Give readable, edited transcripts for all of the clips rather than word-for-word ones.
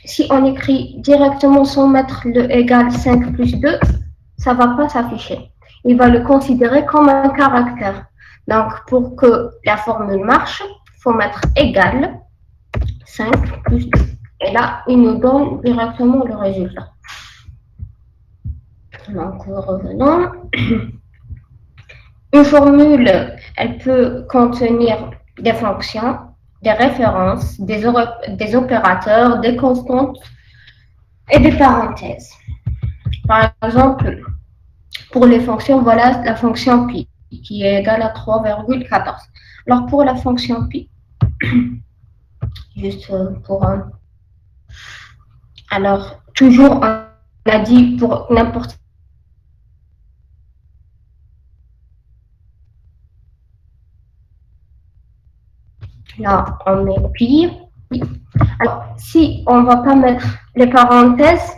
Si on écrit directement sans mettre le égal 5 plus 2, ça ne va pas s'afficher. Il va le considérer comme un caractère. Donc, pour que la formule marche, il faut mettre égal 5 plus 2. Et là, il nous donne directement le résultat. Donc, revenons. Une formule, elle peut contenir des fonctions, des références, des opérateurs, des constantes et des parenthèses. Par exemple, pour les fonctions, voilà la fonction pi qui est égale à 3,14. Alors pour la fonction pi, juste pour alors toujours on a dit pour n'importe là on met pi. Alors si on ne va pas mettre les parenthèses,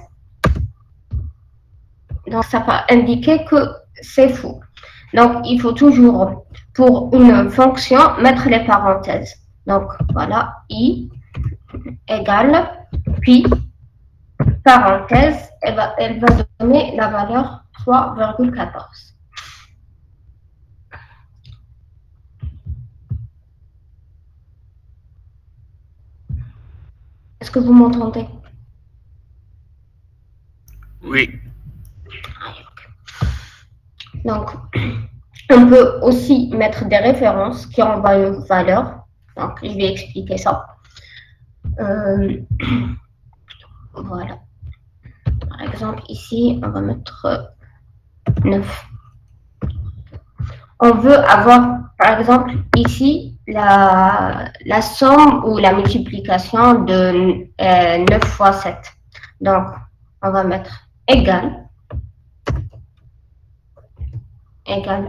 donc ça va indiquer que c'est faux. Donc il faut toujours pour une fonction mettre les parenthèses. Donc voilà i égale pi parenthèse, elle va donner la valeur 3,14. Est-ce que vous m'entendez? Oui. Donc, on peut aussi mettre des références qui envoient une valeur. Donc, je vais expliquer ça. Voilà. Par exemple, ici, on va mettre 9. On veut avoir, par exemple, ici, la somme ou la multiplication de 9 fois 7. Donc, on va mettre égal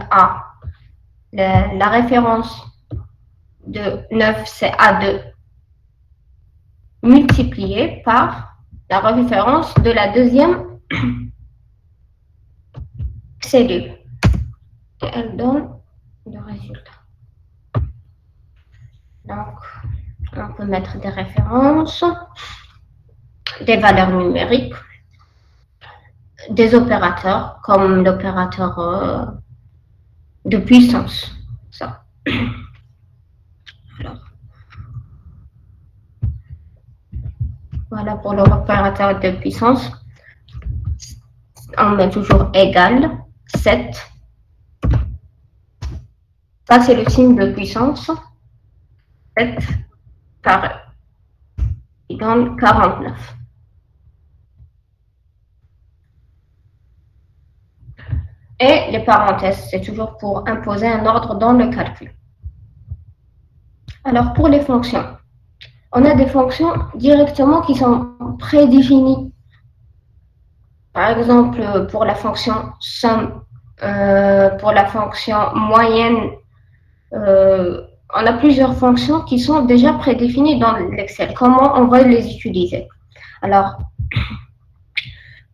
à la référence de 9, c'est A2, multiplié par la référence de la deuxième cellule. Et elle donne le résultat. Donc, on peut mettre des références, des valeurs numériques, des opérateurs, comme l'opérateur de puissance. Ça. Alors, voilà pour l'opérateur de puissance. On met toujours égal 7. Ça, c'est le signe de puissance. 7 par il donne 49. Et les parenthèses, c'est toujours pour imposer un ordre dans le calcul. Alors, pour les fonctions, on a des fonctions directement qui sont prédéfinies. Par exemple, pour la fonction somme, pour la fonction moyenne, on a plusieurs fonctions qui sont déjà prédéfinies dans l'Excel. Comment on va les utiliser? Alors,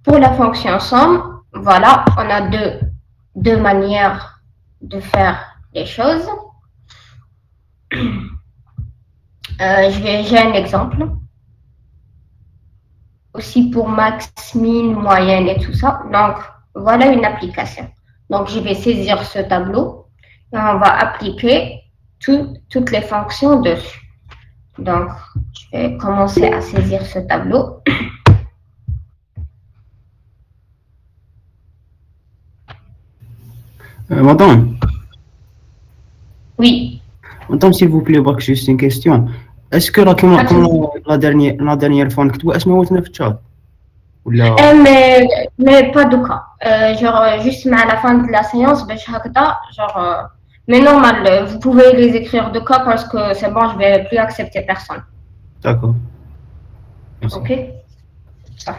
pour la fonction somme, voilà, on a deux manières de faire les choses. J'ai un exemple. Aussi pour max, min, moyenne et tout ça. Donc, voilà une application. Donc, je vais saisir ce tableau et on va appliquer toutes les fonctions dessus. Donc, je vais commencer à saisir ce tableau. Madame, Oui. madame, s'il vous plaît, juste une question. Est-ce que la dernière fois, نكتبوا اسماء في الشات ولا Mais pas de cas. Genre, juste à la fin de la séance, genre, mais normal, vous pouvez les écrire de cas parce que c'est bon, je vais plus accepter personne. D'accord. Merci. Ok? Ça.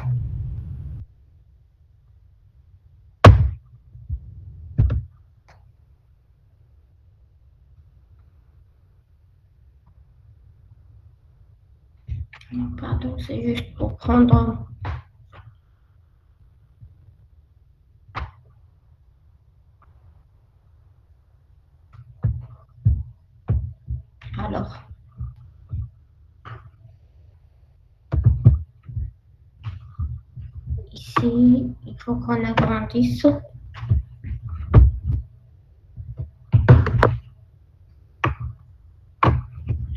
Pardon, c'est juste pour prendre. Alors. ici, il faut qu'on agrandisse.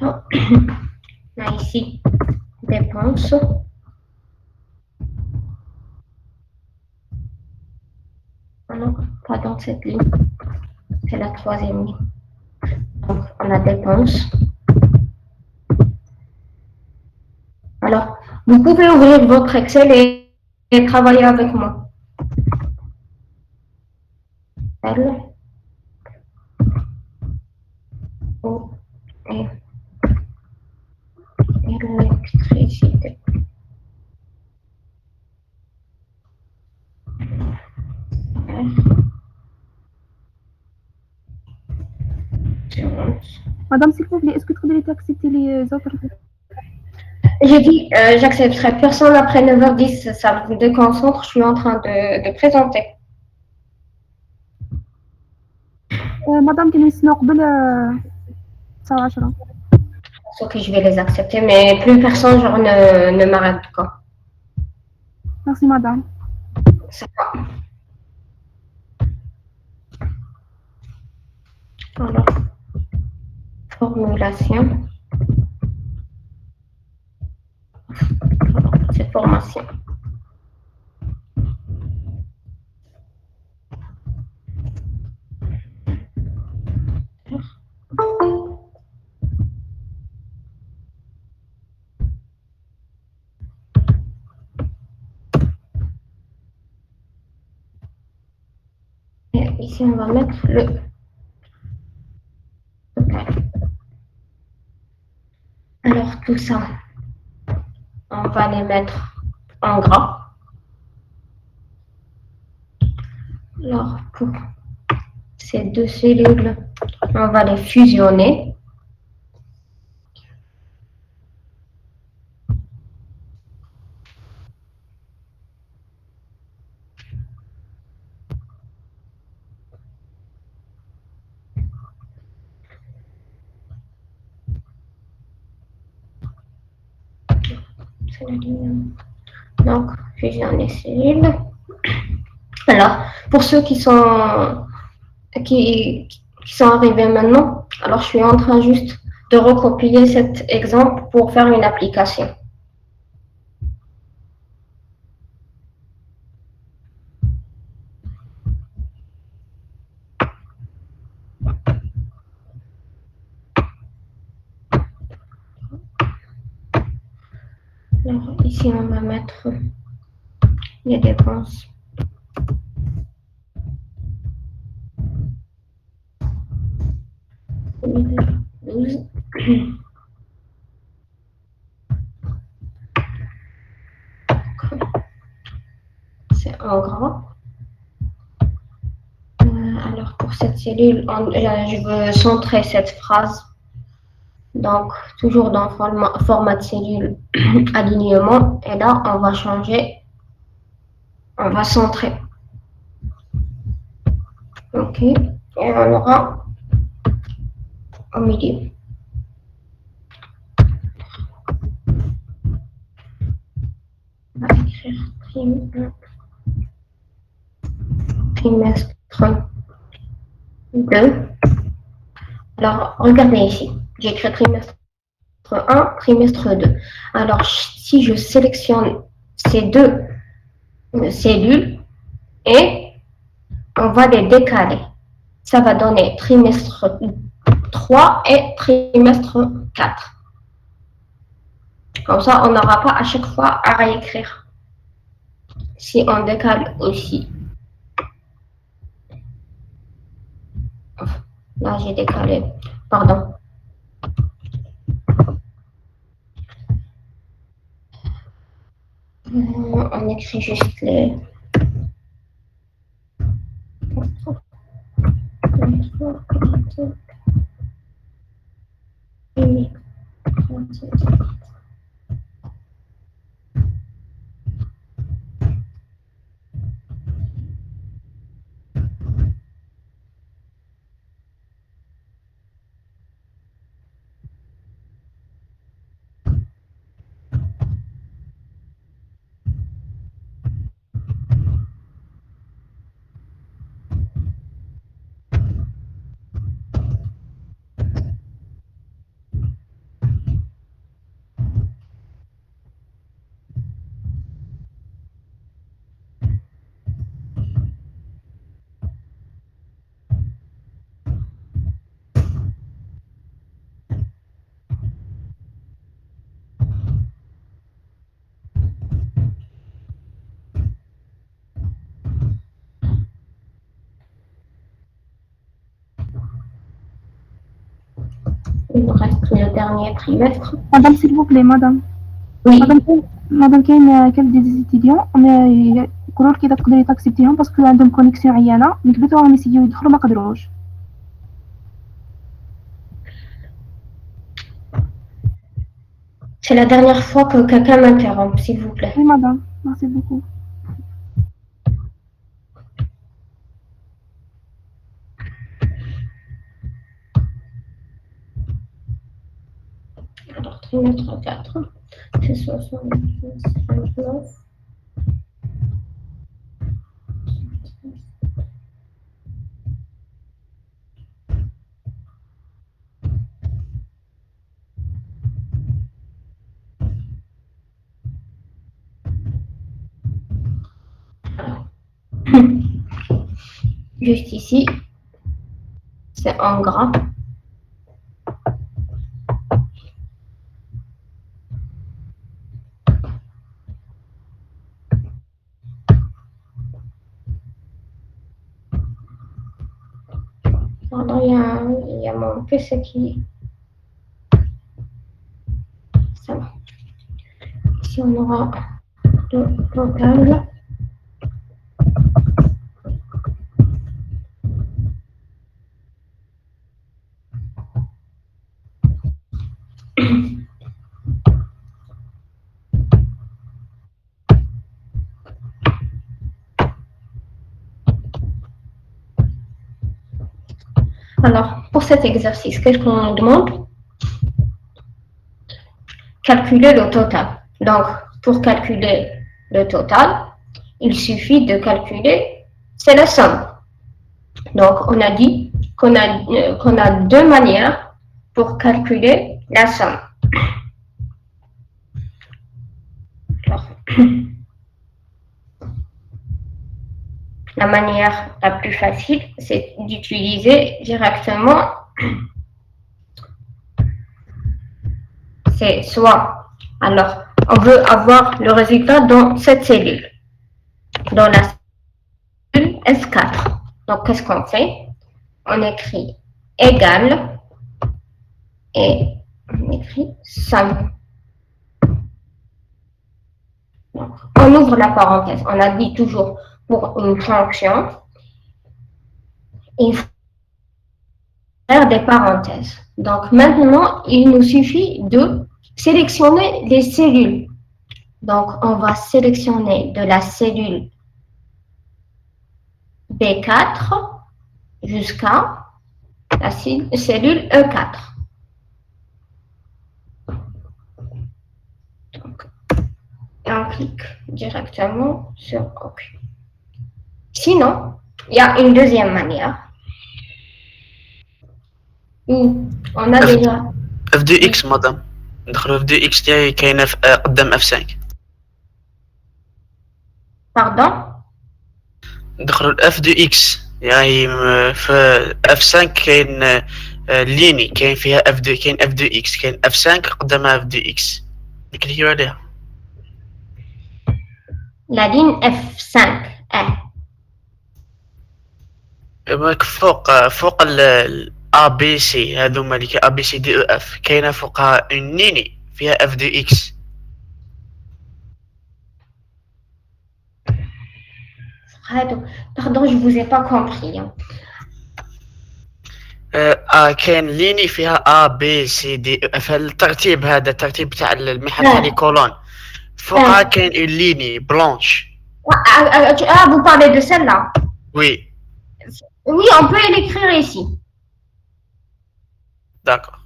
Là, ici, dépenses. Ah non, pas dans cette ligne. C'est la troisième ligne. Donc, on a dépenses. Alors, vous pouvez ouvrir votre Excel et travailler avec moi. L, O, et électricité. Madame, s'il vous plaît, est-ce que vous voulez accepter les autres? J'ai dit, j'accepterai personne après 9h10, ça me déconcentre, je suis en train de présenter. Madame, كان يسمع قبل 19. Sauf que je vais les accepter, mais plus personne genre, ne m'arrête quoi. Merci, madame. Ça va. Alors, formulation. Alors, c'est formation. Et ici, on va mettre le total. Alors, tout ça, on va les mettre en gras. Alors, pour ces deux cellules, on va les fusionner. C'est la ligne. Donc, fusionner cellules. Alors, pour ceux qui sont arrivés maintenant, alors je suis en train juste de recopier cet exemple pour faire une application. Alors, ici, on va mettre les dépenses. C'est en gras. Alors, pour cette cellule, je veux centrer cette phrase. Donc, toujours dans format de cellule, alignement. Et là, on va changer. On va centrer. OK. Et on aura au milieu. On va écrire trimestre 2. Alors, regardez ici. J'ai écrit trimestre 1, trimestre 2. Alors, si je sélectionne ces deux cellules et on va les décaler, ça va donner trimestre 3 et trimestre 4. Comme ça, on n'aura pas à chaque fois à réécrire. Si on décale aussi. Là, j'ai décalé. Pardon. On écrit juste les... Il nous reste le dernier trimestre. Madame, s'il vous plaît, madame. Oui. مادام كاين دي ستوديون يقولوا لك اذا تقدري تاكسبتيهم باسكو عندهم كونيكسيون عيانه من قبل راهم يسيو يدخلوا ما قدروش. C'est la dernière fois que quelqu'un m'interrompt, s'il vous plaît. Oui, madame. Merci beaucoup. Alors, trimestre 4, c'est 76, 59. Juste ici, c'est en gras. Pardon, il y a mon PC qui... Ça va. Ici, on aura le total. Alors, pour cet exercice, qu'est-ce qu'on nous demande? Calculer le total. Donc, pour calculer le total, il suffit de calculer, c'est la somme. Donc, on a dit qu'on a deux manières pour calculer la somme. Alors, la manière la plus facile, c'est d'utiliser directement, c'est soit, alors, on veut avoir le résultat dans cette cellule, dans la cellule S4. Donc, qu'est-ce qu'on fait? On écrit égal et on écrit somme. Donc, on ouvre la parenthèse. On a dit toujours pour une fonction, il faut faire des parenthèses. Donc, maintenant, il nous suffit de sélectionner les cellules. Donc, on va sélectionner de la cellule B4 jusqu'à la cellule E4. Donc, on clique directement sur OK. Sinon, il y a une deuxième manière où on a déjà F2X madame. ندخلوا F2X تاعي كاينه قدام F5. Pardon? ندخلوا F2X يعني في F5 كاين ليني كاين فيها F2 كاين F2X كاين F5 قدامها F2X نكليكيو عليها. La ligne F5 فوق ال A B C هذوما اللي A B C D E F كاينه فوقها ليني فيها F2X. Pardon, je ne vous ai pas compris. كاين ليني فيها A B C D E F الترتيب هذا الترتيب تاع المحور تاع لي كولون فوقها كاين une ligne blanche. Ah, vous parlez de celle-là? Oui. Oui, on peut l'écrire ici. D'accord.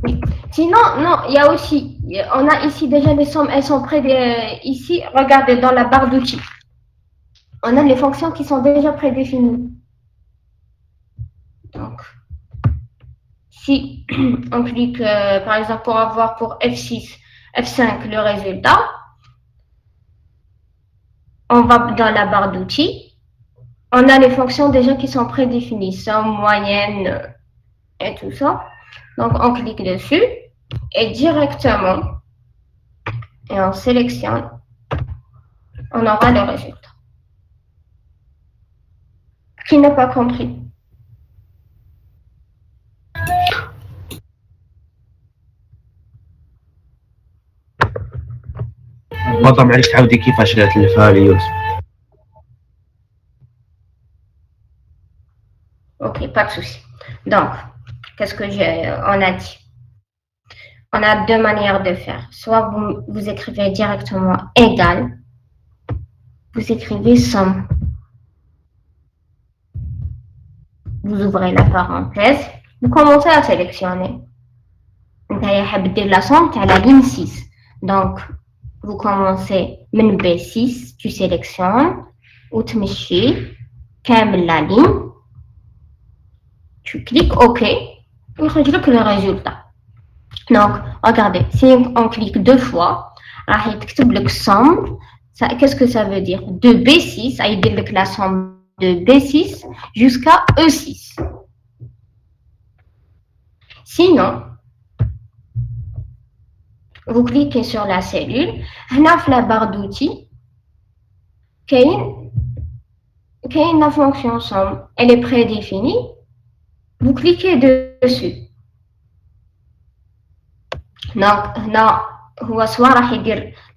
Oui. Sinon, non, il y a aussi, on a ici déjà les sommes, elles sont près ici, regardez dans la barre d'outils. On a les fonctions qui sont déjà prédéfinies. Donc, si on clique, par exemple, pour avoir pour F6, F5 le résultat, on va dans la barre d'outils. On a les fonctions déjà qui sont prédéfinies, somme, moyenne et tout ça. Donc, on clique dessus et directement, et on sélectionne, on aura le résultat. Qui n'a pas compris? بطا معليش تعاودي كيفاش تلفها لي يوسف. Ok, pas de souci. Donc, qu'est-ce que on a dit? On a deux manières de faire. Soit vous écrivez directement égal, vous écrivez somme. Vous ouvrez la parenthèse, vous commencez à sélectionner. La somme à la ligne 6. Donc, vous commencez من B6, tu sélectionnes, ou tu mets la ligne, tu cliques OK, et regarde le résultat. Donc, regardez, si on clique deux fois, la somme, qu'est-ce que ça veut dire? De B6, ça veut dire la somme de B6 jusqu'à E6. Sinon, vous cliquez sur la cellule, dans la barre d'outils, qu'il y a une fonction somme, elle est prédéfinie, vous cliquez dessus. Donc, là,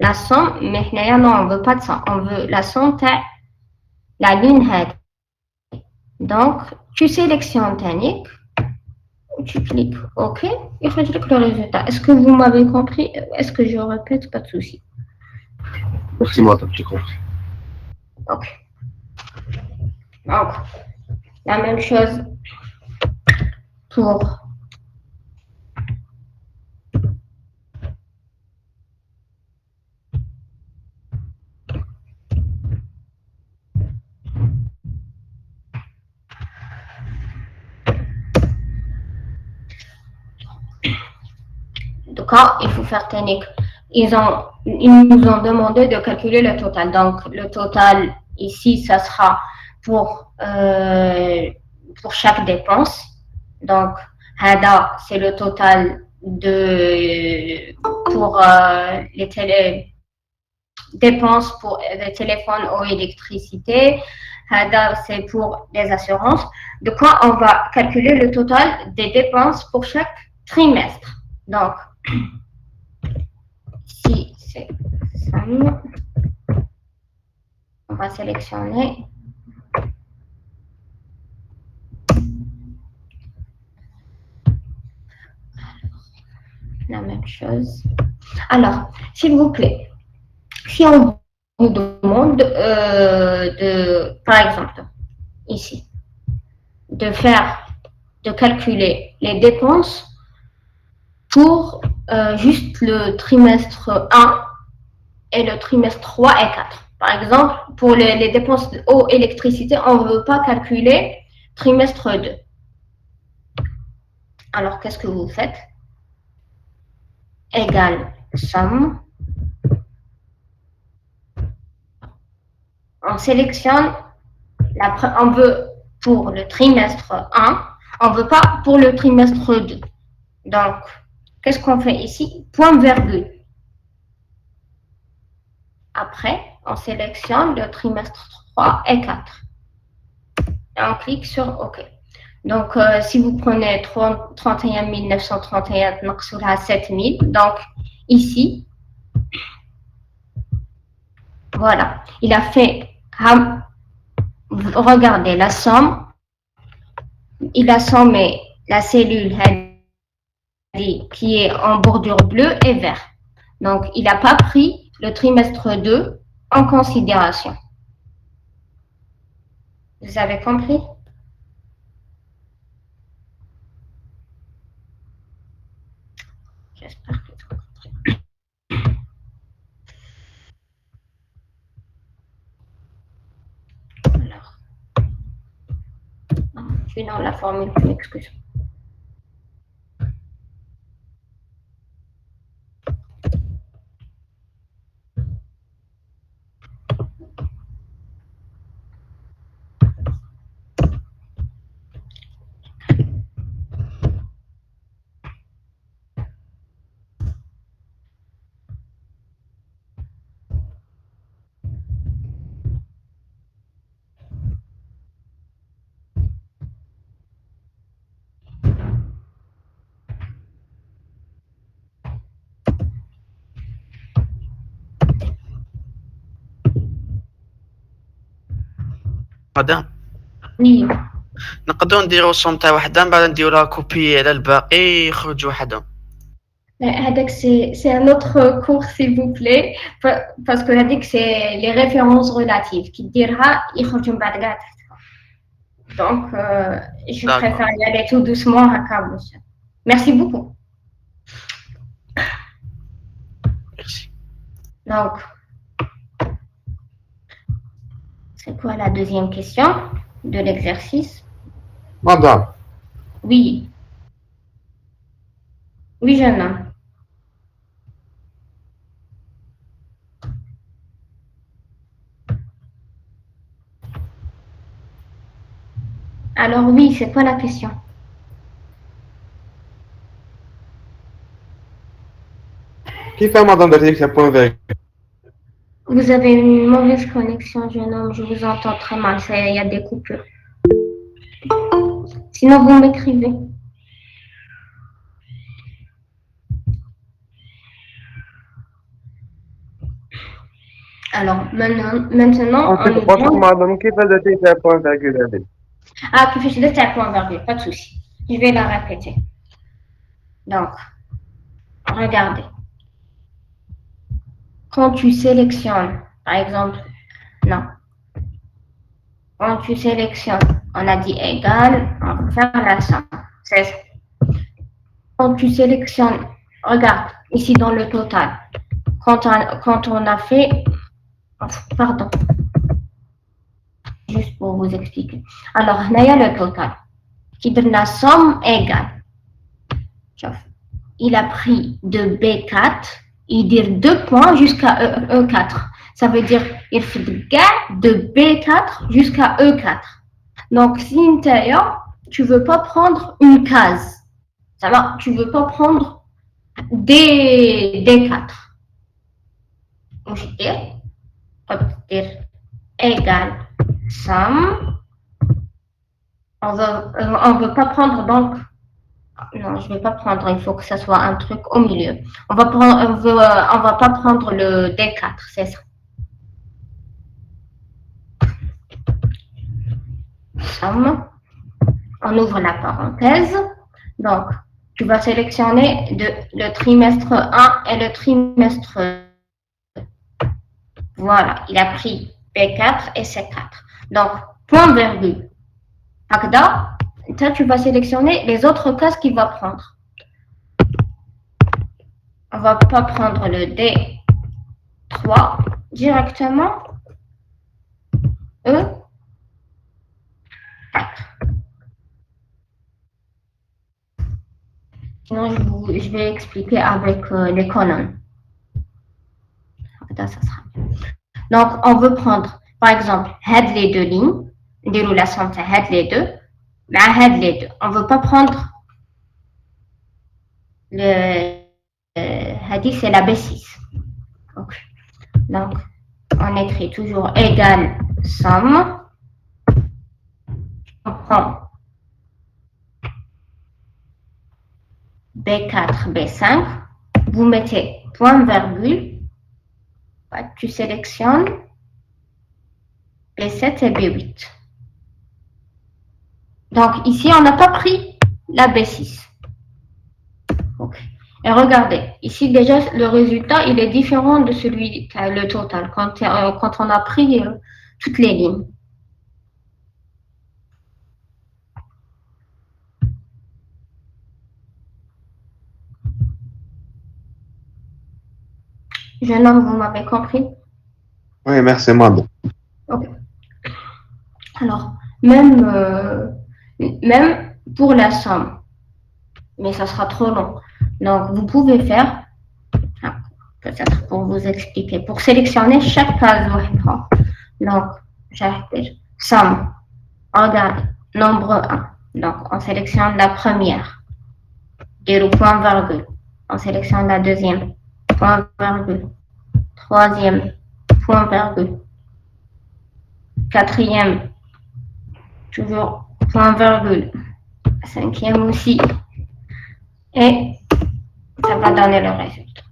la somme, mais non, on ne veut pas de somme, on veut la somme de la ligne head. Donc, tu sélectionnes Tanic, tu cliques OK, et je clique le résultat. Est-ce que vous m'avez compris? Est-ce que je répète? Pas de souci. Merci, moi, j'ai compris. OK. Donc, la même chose pour cas, il faut faire technique. Ils nous ont demandé de calculer le total. Donc, le total ici, ça sera pour chaque dépense. Donc, HADA, c'est le total pour les dépenses pour les téléphones ou électricité. HADA, c'est pour les assurances. De quoi on va calculer le total des dépenses pour chaque trimestre. Donc, si c'est ça, on va sélectionner la même chose. Alors, s'il vous plaît, si on vous demande par exemple, ici, de calculer les dépenses pour juste le trimestre 1 et le trimestre 3 et 4. Par exemple, pour les dépenses d'eau et électricité, on ne veut pas calculer trimestre 2. Alors, qu'est-ce que vous faites? Égale somme. On sélectionne, on veut pour le trimestre 1, on ne veut pas pour le trimestre 2. Donc, qu'est-ce qu'on fait ici? Point virgule. Après, on sélectionne le trimestre 3 et 4. Et on clique sur OK. Donc, si vous prenez 31 931 7000, donc ici, voilà, il a fait, regardez la somme, il a sommé la cellule qui est en bordure bleue et vert. Donc, il n'a pas pris le trimestre 2 en considération. Vous avez compris? J'espère que vous comprenez. Alors, je suis dans la formule, je m'excuse. مدام Oui. نقدروا نديروا الصوم تاع وحده من بعد نديروا لها كوبي على الباقي يخرج وحدهم. Hadak, c'est un autre cours, s'il vous plaît, parce que Hadak, c'est les références relatives. Qui dira, il faut que je me batte. Donc, je D'accord. préfère y aller tout doucement à Cabo. Merci beaucoup. Merci. Donc, c'est quoi la deuxième question de l'exercice? Madame, Oui. Oui, jeune homme. Alors oui, c'est quoi la question? qui fait madame de dire que point virgule? Vous avez une mauvaise connexion, jeune homme. Je vous entends très mal. Il y a des coupures. Sinon, vous m'écrivez. Alors, maintenant on nous demande... madame, qui fait de dire que point virgule? Ah, tu fais de point virgule, pas de souci. Je vais la répéter. Donc, regardez. Quand tu sélectionnes, par exemple, non. Quand tu sélectionnes, on a dit égal, on va faire la somme. C'est ça. Quand tu sélectionnes, regarde, ici dans le total, quand on a fait, pardon, juste pour vous expliquer. Alors, il y a le total, qui donne la somme égale. Il a pris de B4, il dit 2 points jusqu'à E4. Ça veut dire il fait de B4 jusqu'à E4. Donc, si tu ne veux pas prendre une case, ça va, tu ne veux pas prendre D4. Je vais dire égal somme. On veut pas prendre donc. Non, je ne vais pas prendre, il faut que ça soit un truc au milieu. On va pas prendre le D4, c'est ça. Somme. On ouvre la parenthèse. Donc, tu vas sélectionner le trimestre 1 et le trimestre 2. Voilà, il a pris B4 et C4. Donc, point virgule. Agda, tu vas sélectionner les autres cases qu'il va prendre. On ne va pas prendre le D3 directement. E4. Sinon, je vais expliquer avec les colonnes. Ça sera bien. Donc, on veut prendre, par exemple, head les deux lignes, déroulation de head les deux, head les deux. On ne veut pas prendre le hadith, c'est la B6. Donc, on écrit toujours égal somme. On prend B4, B5. Vous mettez point virgule. Tu sélectionnes B7 et B8. Donc, ici, on n'a pas pris la B6. Okay. Et regardez, ici déjà, le résultat, il est différent de celui, le total, quand on a pris toutes les lignes. Jeune homme, vous m'avez compris? Oui, merci, madame. Ok. Alors, même pour la somme, mais ça sera trop long. Donc, vous pouvez faire, peut-être pour vous expliquer, pour sélectionner chaque case. Donc, somme, regarde, nombre 1. Donc, on sélectionne la première, le point virgule. On sélectionne la deuxième, point virgule. Troisième, point virgule. Quatrième, toujours point virgule. Cinquième aussi. Et ça va donner le résultat.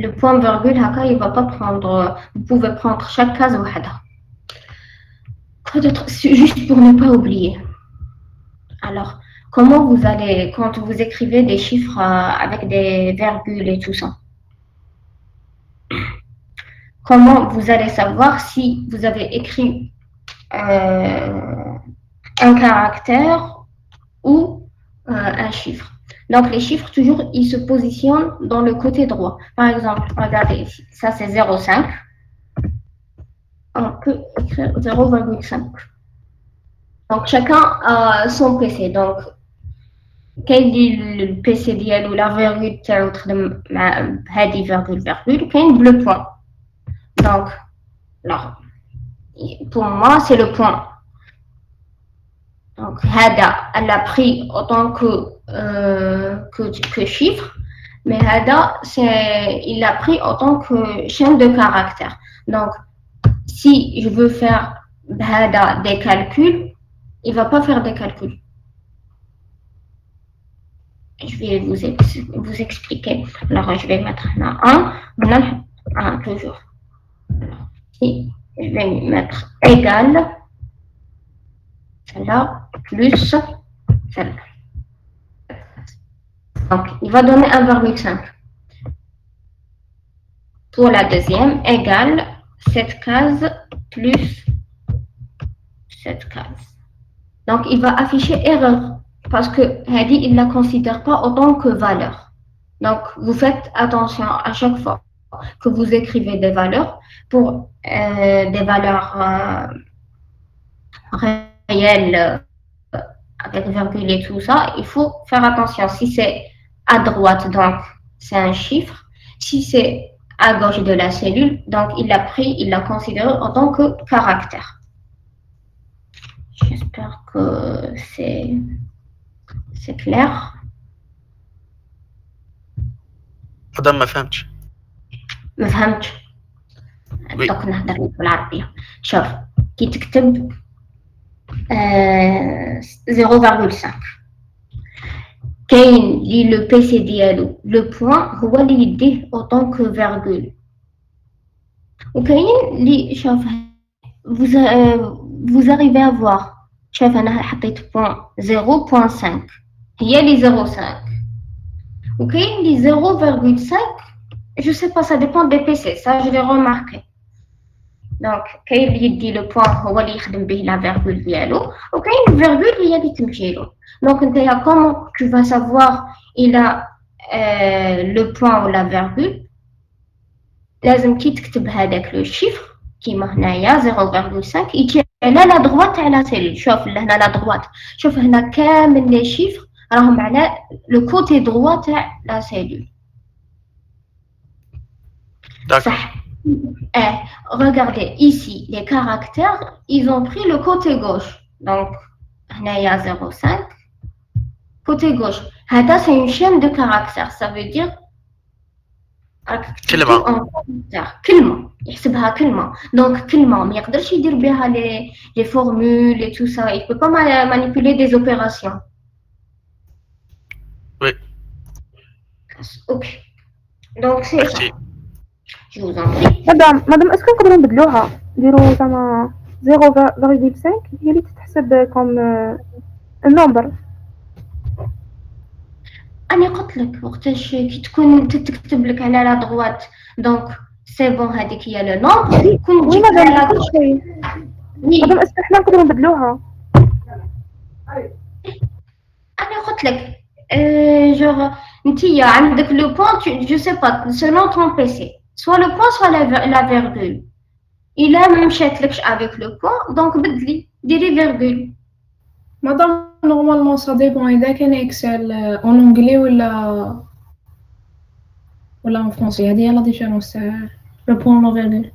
le point virgule, il va pas prendre. Vous pouvez prendre chaque case wahda. Peut-être juste pour ne pas oublier. Alors, comment vous allez, quand vous écrivez des chiffres avec des virgules et tout ça, comment vous allez savoir si vous avez écrit un caractère ou un chiffre? Donc, les chiffres, toujours, ils se positionnent dans le côté droit. Par exemple, regardez ici, ça c'est 0,5. On peut écrire 0,5. Donc, chacun a son PC. Donc, quel est le PC ديالو la virgule تاعو تخدم مع هذه virgule وكاين bleu point. Donc, alors, pour moi, c'est le point. Donc, Hada, elle a pris autant que chiffre, mais Hada, il a pris autant que chaîne de caractères. Donc, si je veux faire Hada des calculs, il ne va pas faire des calculs. Je vais vous expliquer. Alors, je vais mettre là 1, toujours. Alors, ici, je vais mettre égal, celle-là, plus celle-là. Donc, il va donner 1,5. Pour la deuxième, égal cette case plus cette case. Donc, il va afficher erreur parce que Hadi, il ne la considère pas autant que valeur. Donc, vous faites attention à chaque fois que vous écrivez des valeurs pour des valeurs réelles avec virgule et tout ça, il faut faire attention. Si c'est à droite, donc c'est un chiffre. Si c'est à gauche de la cellule, donc il l'a considéré en tant que caractère. J'espère que c'est clair. مدام ما فهمتش. ما فهمتش. دوك نهضر بالعربية. شوف كي تكتب 0,5 كاين اللي لو بي سي ديالو لو بوين هو اللي يديه autant que virgule وكاين اللي شوف vous arrivez à voir شوف انا حطيت بوين 0.5 هي اللي 0.5 وكاين اللي 0,5 je sais pas ça dépend des PC ça je l'ai remarqué. Donc, كاين اللي يدي لو بوين هو اللي يخدم به لا فيرغول ديالو وكاين الفيرغول هي اللي تمشي له. Donc, نتايا comment tu vas savoir il a le point ou la virgule لازم كي تكتب هذاك لو شيفر كيما هنايا 0,5 يجي على لا دروات تاع لا سيلول. شوف لهنا لا دروات شوف هنا كامل لي شيفر راهم على لو كوتي دروا تاع لا سيلول. صح. Regardez ici, les caractères, ils ont pris le côté gauche. Donc, il y a 0,5. Côté gauche. C'est une chaîne de caractères. Ça veut dire. كلمة. كلمة. يحسبها كلمة. Donc, كلمة. ما يقدرش يدير بها les formules et tout ça. Il ne peut pas manipuler des opérations. Oui. Ok. Donc, c'est ça. Je vous en prie. مدام اسكو نقدروا نبدلوها نديروا زعما 0,5 هي اللي تتحسب كوم النمبر. أنا قلت لك وقتاش كي تكون تكتب لك على لا دغوات دونك سي بون هذيك هي لو نومبر كون تجيك على لا دوش. مدام اسكو حنا نقدروا نبدلوها. أنا قلت لك جوغ نتيا عندك لو بوين جو سي با سولون طون بيسي soit le point soit la virgule. Il a même chattelé avec le point, donc بدلي ديري virgule. Madame, normalement ça dépend إذا كان Excel en anglais ولا en français. هذه هي la différence تاع le point la virgule.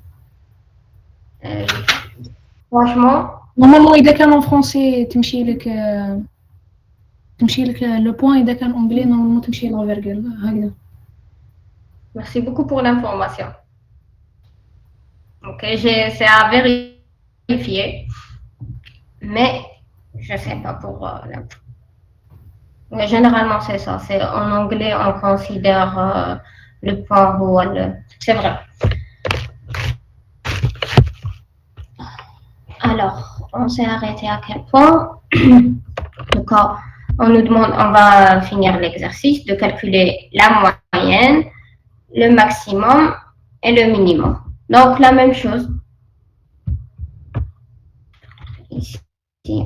Franchement. Normalement إذا كان en français تمشي لك le point إذا كان anglais normalement تمشي la virgule هكذا. Merci beaucoup pour l'information. Ok, c'est à vérifier, mais je ne sais pas pour l'info. Généralement, c'est ça. C'est en anglais, on considère le point هو c'est vrai. Alors, on s'est arrêté à quel point? Donc, on nous demande, on va finir l'exercice de calculer la moyenne, le maximum et le minimum. Donc, la même chose. Ici,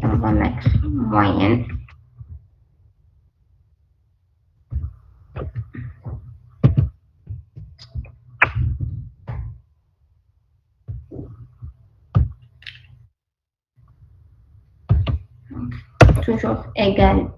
on va mettre moyenne. Toujours égal.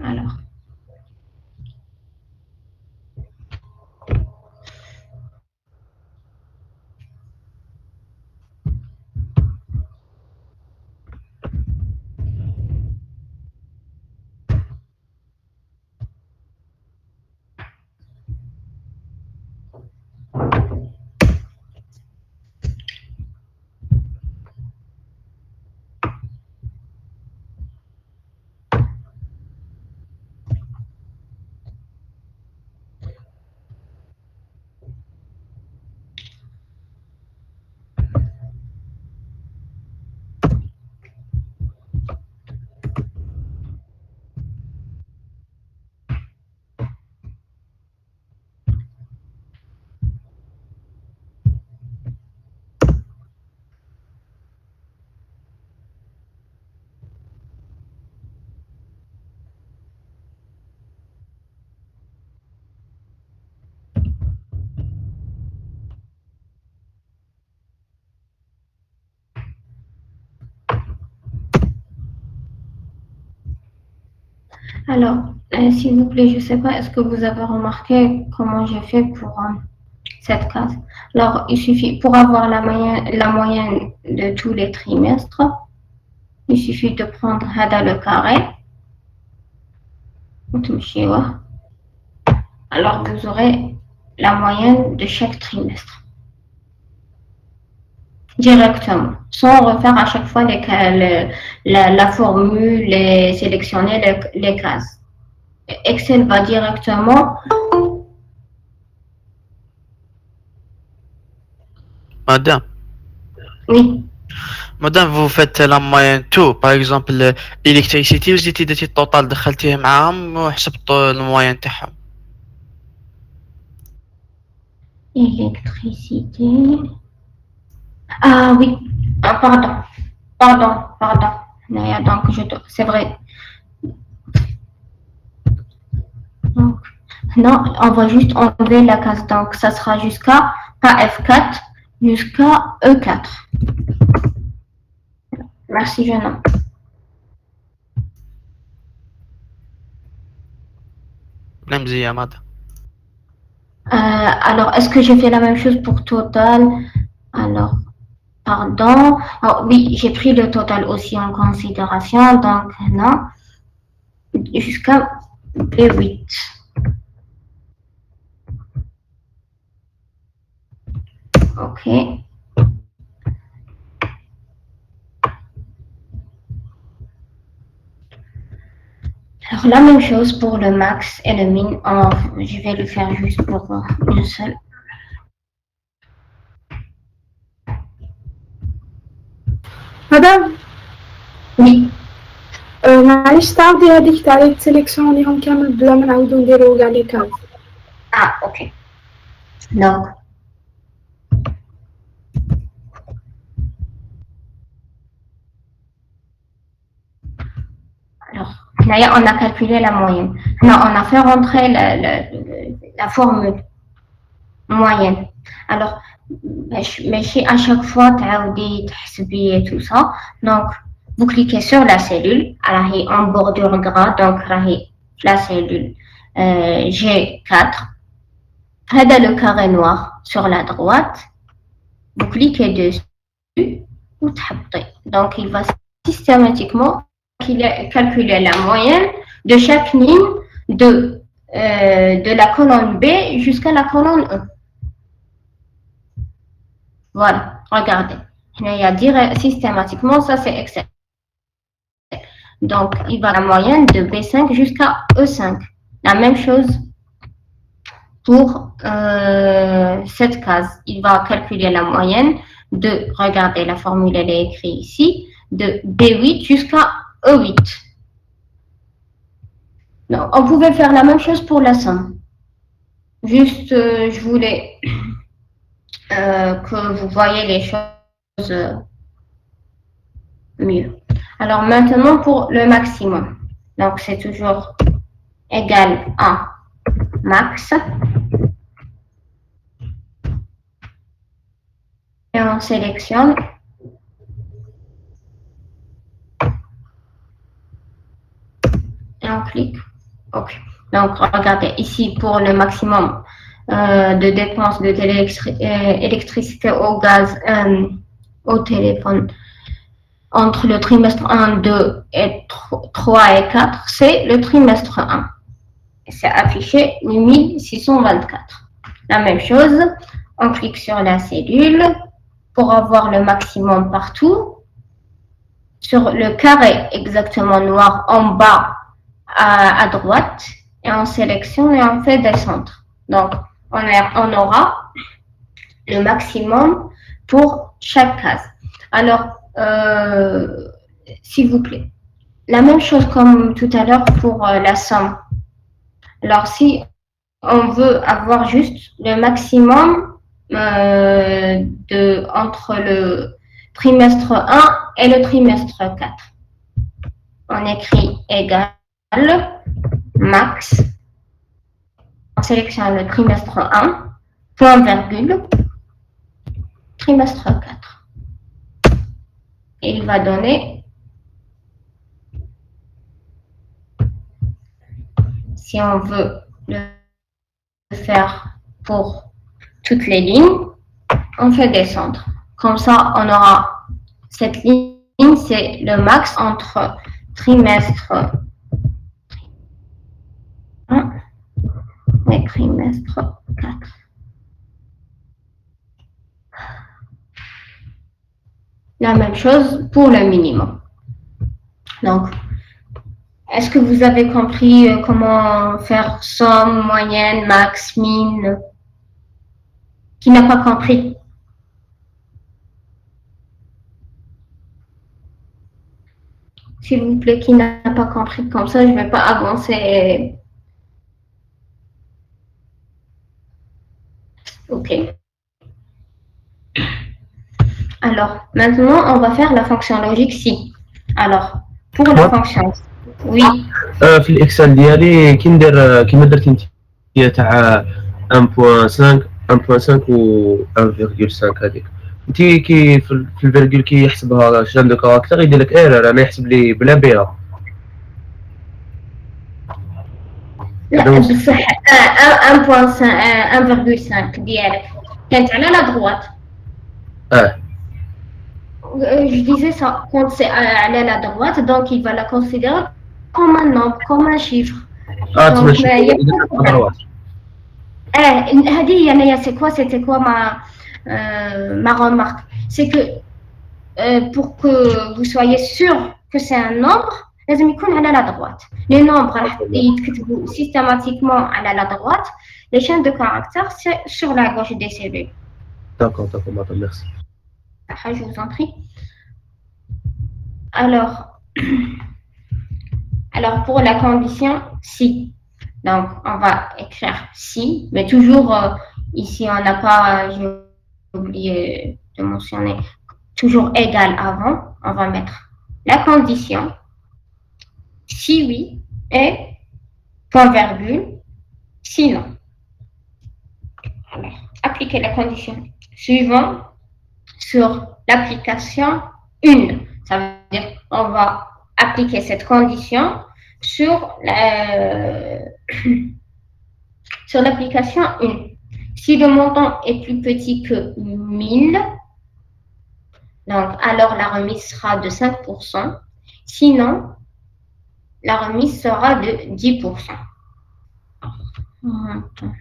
Alors. Alors, s'il vous plaît, je ne sais pas, est-ce que vous avez remarqué comment j'ai fait pour cette case? Alors, il suffit, pour avoir la moyenne de tous les trimestres, il suffit de prendre Hada le carré. Alors, vous aurez la moyenne de chaque trimestre. Directement, sans refaire à chaque fois la formule et sélectionner les cases. Excel va directement. Madame, Oui, madame, vous faites la moyenne tout. Par exemple, l'électricité, vous étiez درتي التوتال دخلتيه معاهم وحسبت الموين تاعهم. électricité. Ah oui, ah, pardon. Donc, c'est vrai. Donc, non, on va juste enlever la case. Donc, ça sera jusqu'à pas F4, jusqu'à E4. Merci, jeune homme. مزيان madame. Alors, est-ce que j'ai fait la même chose pour total? Alors, pardon. Oh, oui, j'ai pris le total aussi en considération. Donc, non. Jusqu'à B8. OK. Alors, la même chose pour le max et le min. Je vais le faire juste pour une seule. مدام Oui. معليش تعاودي هذيك تاع لي تسيليكسيونيهم كامل بلا ما نعاودو نديرو كاع لي كاز. Ah, OK. Donc, alors, là, on a calculé la moyenne. Non, on a fait rentrer la formule moyenne. Alors, mais à chaque fois, tu as tout ça. Donc, vous cliquez sur la cellule. Alors, en bordure gras, donc la cellule G4. Regardez le carré noir sur la droite. Vous cliquez dessus. Donc, il va systématiquement calculer la moyenne de chaque ligne de de la colonne B jusqu'à la colonne E. Voilà, regardez. Il y a systématiquement, ça c'est Excel. Donc, il va la moyenne de B5 jusqu'à E5. La même chose pour cette case. Il va calculer la moyenne de, regardez, la formule elle est écrite ici, de B8 jusqu'à E8. Donc, on pouvait faire la même chose pour la somme. Juste, je voulais que vous voyez les choses mieux. Alors maintenant pour le maximum. Donc c'est toujours égal à max. Et on sélectionne. Et on clique. OK. Donc regardez ici pour le maximum de dépenses de électricité au gaz, au téléphone. Entre le trimestre 1, 2, et 3 et 4, c'est le trimestre 1. C'est affiché 8624. La même chose, on clique sur la cellule pour avoir le maximum partout. Sur le carré exactement noir en bas à droite, et on sélectionne et on fait descendre. Donc, on aura le maximum pour chaque case. Alors, s'il vous plaît, la même chose comme tout à l'heure pour la somme. Alors, si on veut avoir juste le maximum entre le trimestre 1 et le trimestre 4, on écrit égal max, on sélectionne le trimestre 1, point virgule, trimestre 4. Et il va donner, si on veut le faire pour toutes les lignes, on fait descendre. Comme ça, on aura cette ligne, c'est le max entre trimestre 1 et trimestre 4. La même chose pour le minimum. Donc, est-ce que vous avez compris comment faire somme, moyenne, max, min? Qui n'a pas compris? S'il vous plaît, qui n'a pas compris? Comme ça, je ne vais pas avancer. OK. Alors, maintenant, on va faire la fonction logique si. Alors, pour la fonction, oui. في الاكسل ديالي كي ندير كيما درتي انت تاع 1.5 و 1.5 هذيك انت كي في الفيرغول كي يحسبها شان دو كاركتر يدير لك ايرور انا يحسب لي بلا بها. لا بصح 1.5 ديالك كانت على لا دروات. Je disais ça, quand c'est à la droite, donc il va la considérer comme un nombre, comme un chiffre. Donc, c'était quoi ma remarque? C'est que pour que vous soyez sûr que c'est un nombre, لازم يكون على la droite. Les nombres يتكتبوا systématiquement à la droite, les chaînes de caractères c'est sur la gauche des cellules. D'accord, madame, merci. Je vous en prie. Alors pour la condition si, donc on va écrire si, mais toujours ici on n'a pas, j'ai oublié de mentionner, toujours égal avant, on va mettre la condition si oui et point virgule sinon. Alors, appliquer la condition suivante sur l'application 1. Ça veut dire qu'on va appliquer cette condition sur l'application 1. Si le montant est plus petit que 1000, donc alors la remise sera de 5%. Sinon, la remise sera de 10%. Montant.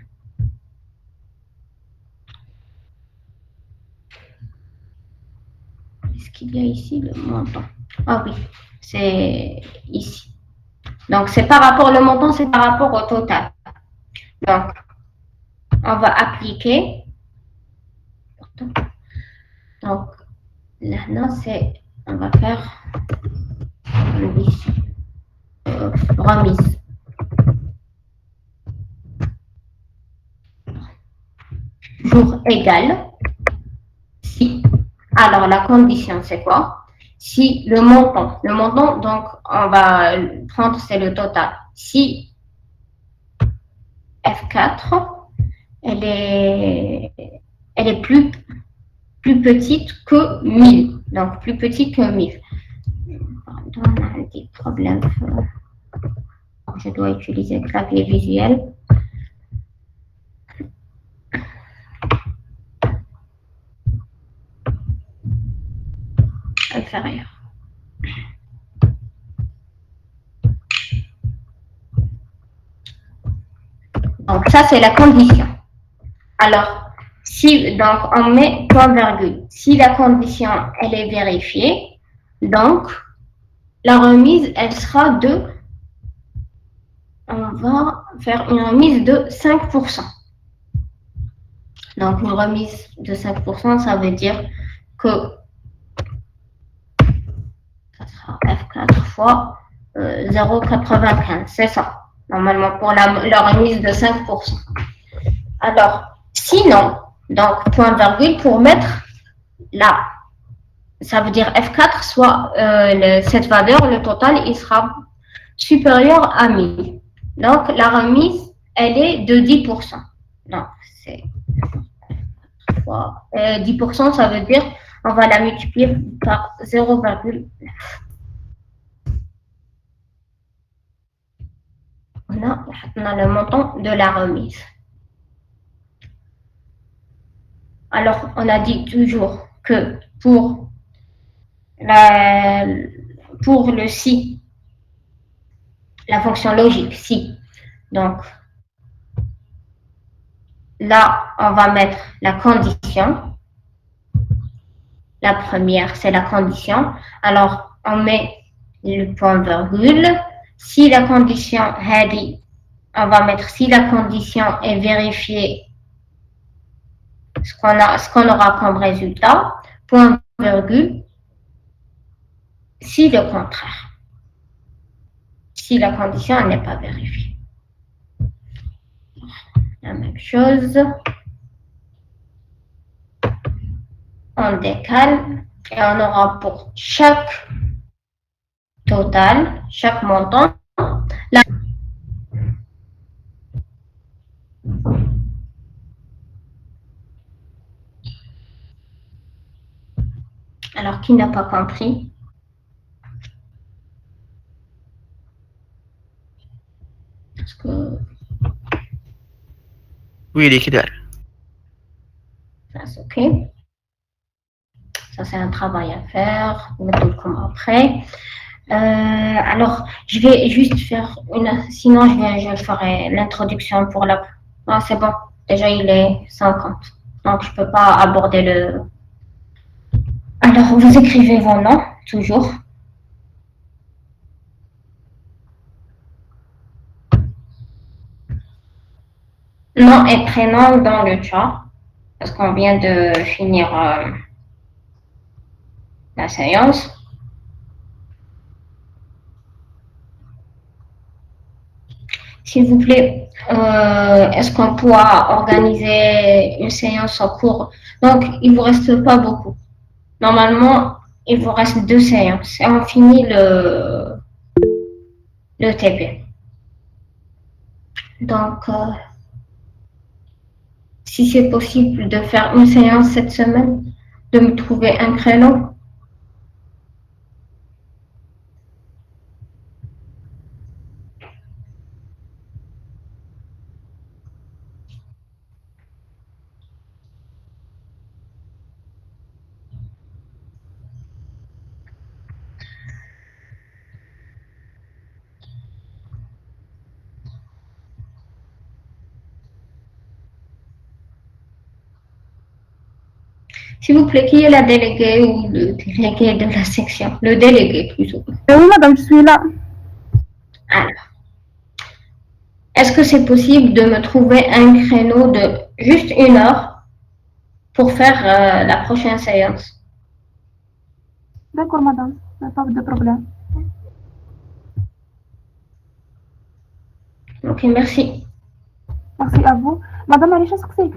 Est-ce qu'il y a ici le montant? Ah oui, c'est ici. Donc, c'est par rapport au montant, c'est par rapport au total. Donc, on va appliquer. Donc, là, c'est, on va faire remise. Jour égal. Si, alors la condition, c'est quoi? Si le montant, donc, on va prendre, c'est le total. Si F4, elle est plus petite que 1000. Donc, plus petite que 1000. Pardon, on a un petit problème. Je dois utiliser clavier visuel. Inférieur. Donc, ça, c'est la condition. Alors, si, donc, on met point virgule. Si la condition, elle est vérifiée, donc, la remise, elle sera de, on va faire une remise de 5%. Donc, une remise de 5%, ça veut dire que ça sera F4 fois 0,95. C'est ça, normalement, pour la remise de 5%. Alors, sinon, donc, point virgule pour mettre là, ça veut dire F4, soit cette valeur, le total, il sera supérieur à 1000. Donc, la remise, elle est de 10%. Donc, c'est 10%, ça veut dire on va la multiplier par 0,9. On a le montant de la remise. Alors, on a dit toujours que pour le si, la fonction logique, si, donc là, on va mettre la condition. La première, c'est la condition. Alors, on met le point virgule. Si la condition on va mettre si la condition est vérifiée, ce qu'on aura comme résultat, point virgule, si le contraire. Si la condition n'est pas vérifiée. La même chose. On décale et on aura pour chaque total, chaque montant, alors qui n'a pas compris? Parce que Oui, les كده. that's OK. Ça, c'est un travail à faire, comme après. Alors, je vais juste faire sinon je ferai l'introduction pour la. Ah, c'est bon, déjà il est 50, donc je ne peux pas aborder le. Alors, vous écrivez vos noms, toujours. Nom et prénom dans le chat, parce qu'on vient de finir la séance. S'il vous plaît, est-ce qu'on pourra organiser une séance en cours? Donc, il ne vous reste pas beaucoup. Normalement, il vous reste 2 séances et on finit le TP. Donc, si c'est possible de faire une séance cette semaine, de me trouver un créneau. S'il vous plaît, qui est la déléguée ou le délégué de la section? Le délégué plutôt. Oui, madame, je suis là. Alors, est-ce que c'est possible de me trouver un créneau de juste 1 heure pour faire la prochaine séance? D'accord, madame, pas de problème. Ok, merci. Merci à vous. مدام معليش نسقسيك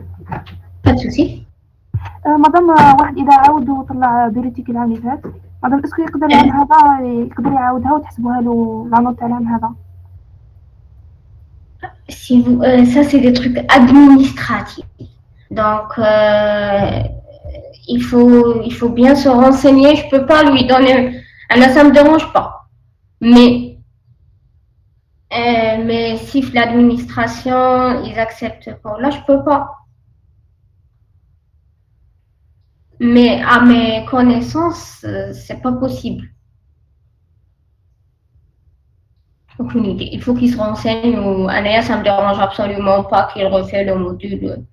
Pas de souci. مدام واحد إذا عاود وطلع ديريتيك العام اللي فات مدام اسكو يقدر العام هذا يقدر يعاودها وتحسبوها له العام تاع العام هذا Si vous, ça, c'est des trucs administratifs. Donc, il faut bien se renseigner. Je ne peux pas lui donner. Là, ça ne me dérange pas. Mais si l'administration, ils acceptent pas, là, je ne peux pas. Mais à mes connaissances, c'est pas possible. Aucune idée. Il faut qu'il se renseigne ou Anaya, ça me dérange absolument pas qu'il refait le module